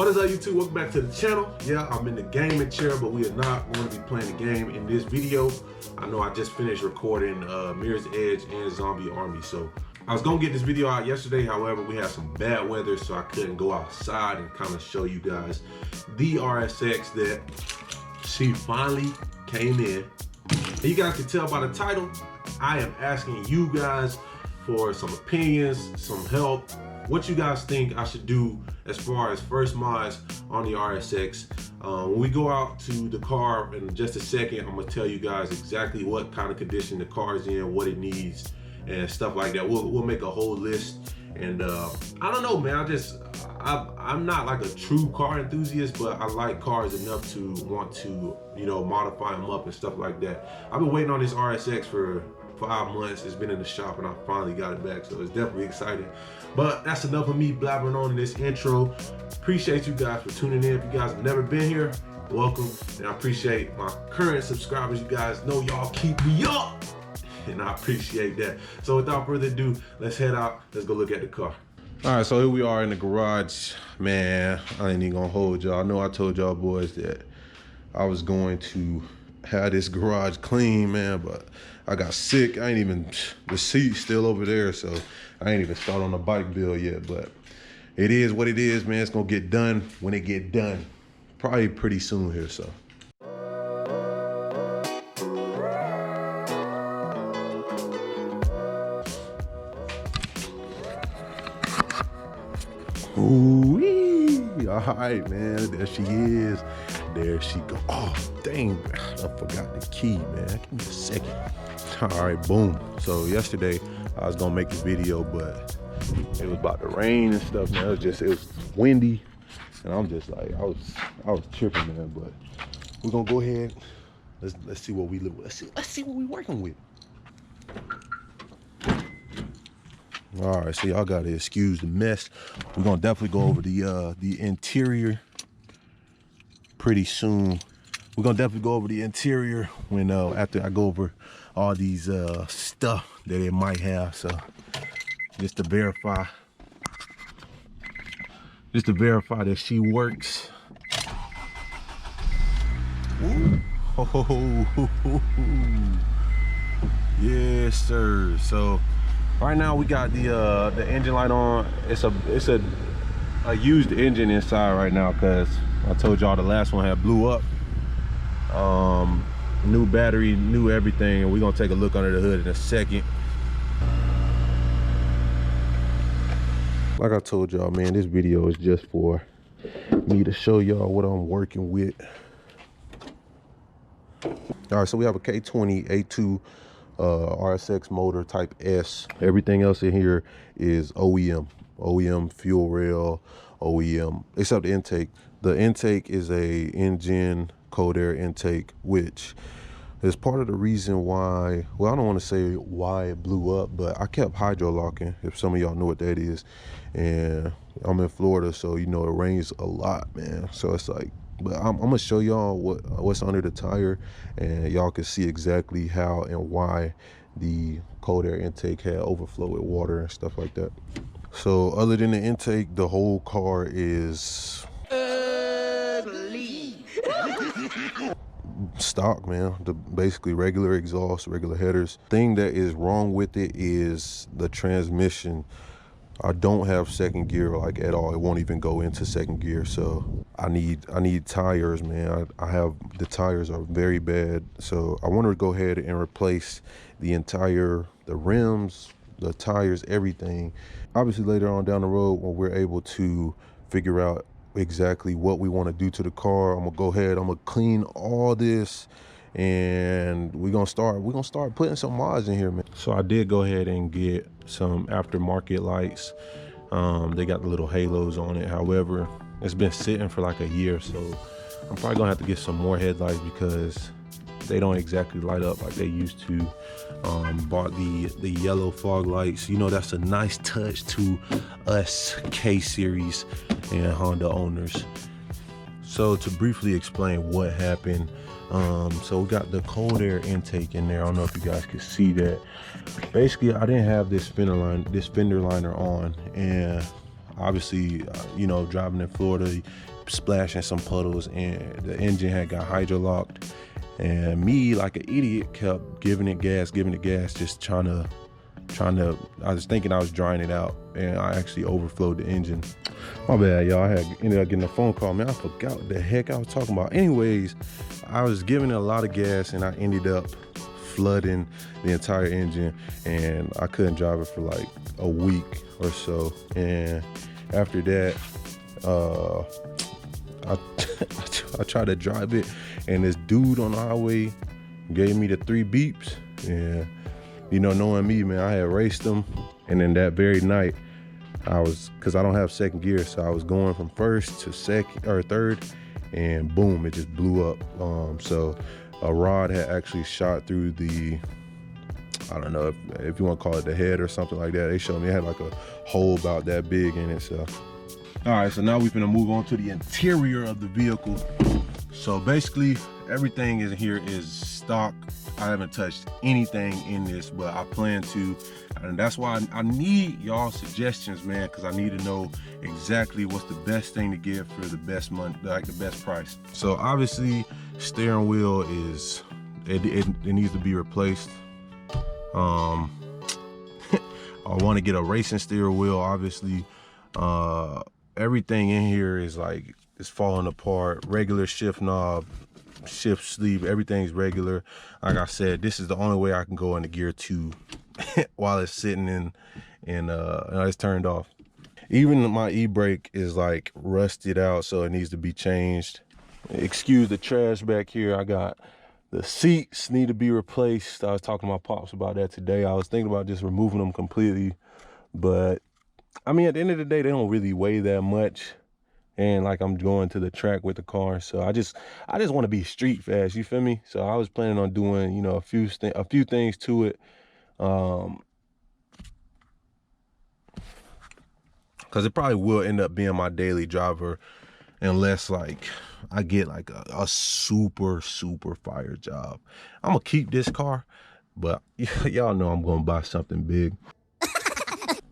What is up, YouTube? Welcome back to the channel. Yeah, I'm in the gaming chair, but we are not going to be playing the game in this video. I know I just finished recording Mirror's Edge and Zombie Army, so I was gonna get this video out yesterday. However, we had some bad weather, so I couldn't go outside and kind of show you guys the RSX that she finally came in. And you guys can tell by the title, I am asking you guys for some opinions, some help, what you guys think I should do as far as first mods on the RSX. When we go out to the car in just a second, I'm gonna tell you guys exactly what kind of condition the car is in, what it needs, and stuff like that. We'll make a whole list. And I don't know, man, I'm not like a true car enthusiast, but I like cars enough to want to, you know, modify them up and stuff like that. I've been waiting on this RSX for 5 months. It's been in the shop and I finally got it back, so it's definitely exciting. But that's enough of me blabbering on in this intro. Appreciate you guys for tuning in. If you guys have never been here, welcome. And I appreciate my current subscribers. You guys know y'all keep me up, and I appreciate that. So without further ado, let's head out. Let's go look at the car. All right, so here we are in the garage. Man, I ain't even gonna hold y'all. I know I told y'all boys that I was going to have this garage clean, man, but I got sick. I ain't even, the seat's still over there, so I ain't even start on the bike build yet, but it is what it is, man. It's gonna get done when it get done. Probably pretty soon here, so. Ooh-wee. All right, man, there she is. There she go. Oh, dang, I forgot the key, man. Give me a second. All right, boom. So yesterday I was gonna make a video, but it was about to rain and stuff, man. It was windy, and I'm just like, I was tripping, man. But we're gonna go ahead. Let's see what we live with. Let's see what we working with. All right, so y'all gotta excuse the mess. We're gonna definitely go over the interior pretty soon. We're gonna definitely go over the interior when after I go over all these stuff that it might have. So just to verify that she works. Oh, yes, sir. So right now we got the engine light on. It's a used engine inside right now because I told y'all the last one had blew up. New battery, new everything, and we're gonna take a look under the hood in a second. Like I told y'all, man, this video is just for me to show y'all what I'm working with. All right, so we have a K20 A2 RSX motor type S. Everything else in here is OEM fuel rail, OEM, except the intake. The intake is a engine cold air intake, which is part of the reason why, well, I don't want to say why it blew up, but I kept hydro locking, if some of y'all know what that is. And I'm in Florida, so you know it rains a lot, man. So it's like, but I'm gonna show y'all what's under the tire, and y'all can see exactly how and why the cold air intake had overflow with water and stuff like that. So other than the intake, the whole car is stock, man. Basically regular exhaust, regular headers. Thing that is wrong with it is the transmission. I don't have second gear like at all. It won't even go into second gear, so I need tires, man. I have, the tires are very bad, so I want to go ahead and replace the rims, the tires, everything. Obviously later on down the road when we're able to figure out exactly what we want to do to the car, I'm gonna go ahead, I'm gonna clean all this, and we're gonna start putting some mods in here, man. So I did go ahead and get some aftermarket lights. They got the little halos on it. However, it's been sitting for like a year, so I'm probably gonna have to get some more headlights because they don't exactly light up like they used to. Bought the yellow fog lights. You know, that's a nice touch to us K-Series and Honda owners. So to briefly explain what happened, so we got the cold air intake in there. I don't know if you guys could see that. Basically, I didn't have this fender liner on, and obviously, you know, driving in Florida, splashing some puddles, and the engine had got hydrolocked. And me, like an idiot, kept giving it gas, just trying to, I was thinking I was drying it out, and I actually overflowed the engine. My bad, y'all. I ended up getting a phone call, man. I forgot what the heck I was talking about. Anyways, I was giving it a lot of gas, and I ended up flooding the entire engine, and I couldn't drive it for like a week or so. And after that, I tried to drive it, and this dude on the highway gave me the 3 beeps. And you know, knowing me, man, I had raced them, and then that very night, because I don't have second gear, so I was going from first to second or third, and boom, it just blew up. So a rod had actually shot through the, I don't know if you want to call it the head or something like that. They showed me it had like a hole about that big in it. So all right, so now we're gonna move on to the interior of the vehicle. So basically everything in here is stock. I haven't touched anything in this, but I plan to, and that's why I need y'all suggestions, man, because I need to know exactly what's the best thing to get for the best money, like the best price. So obviously steering wheel is, it needs to be replaced. I want to get a racing steering wheel, obviously. Everything in here is like, it's falling apart. Regular shift knob, shift sleeve, everything's regular. Like I said, this is the only way I can go into gear 2 while it's sitting in, and it's turned off. Even my e-brake is like rusted out, so it needs to be changed. Excuse the trash back here. I got the seats need to be replaced. I was talking to my pops about that today. I was thinking about just removing them completely, but I mean, at the end of the day, they don't really weigh that much. And like, I'm going to the track with the car, so I just want to be street fast, you feel me? So I was planning on doing, you know, a few things to it, because it probably will end up being my daily driver, unless like I get like a super fire job. I'm gonna keep this car, but y'all know I'm gonna buy something big.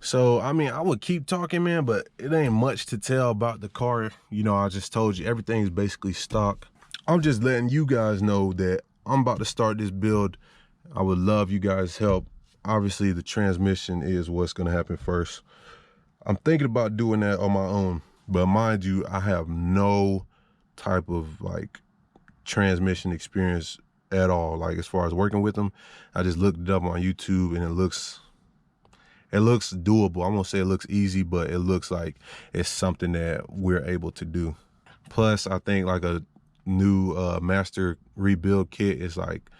So, I mean, I would keep talking, man, but it ain't much to tell about the car. You know, I just told you everything's basically stock. I'm just letting you guys know that I'm about to start this build. I would love you guys' help. Obviously, the transmission is what's gonna happen first. I'm thinking about doing that on my own, but mind you, I have no type of like transmission experience at all. Like, as far as working with them, I just looked it up on YouTube, and it looks doable. I won't say it looks easy, but it looks like it's something that we're able to do. Plus, I think like a new master rebuild kit is like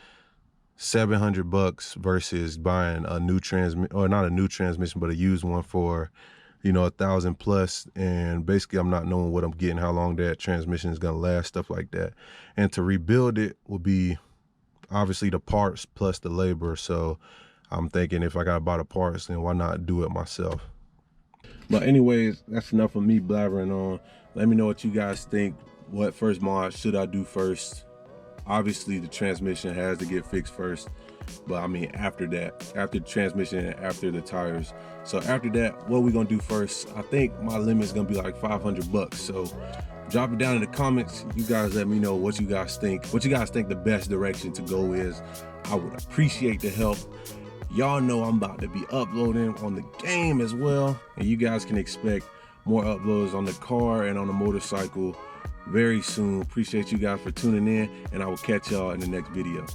$700 versus buying a new transmission, or not a new transmission, but a used one for, you know, $1,000+. And basically, I'm not knowing what I'm getting, how long that transmission is gonna last, stuff like that. And to rebuild it will be obviously the parts plus the labor. So I'm thinking, if I gotta buy the parts, then why not do it myself? But anyways, that's enough of me blabbering on. Let me know what you guys think. What first mod should I do first? Obviously, the transmission has to get fixed first, but I mean, after that, after the transmission and after the tires. So after that, what we gonna do first? I think my limit is gonna be like $500. So drop it down in the comments. You guys let me know what you guys think. What you guys think the best direction to go is. I would appreciate the help. Y'all know I'm about to be uploading on the game as well, and you guys can expect more uploads on the car and on the motorcycle very soon. Appreciate you guys for tuning in, and I will catch y'all in the next video.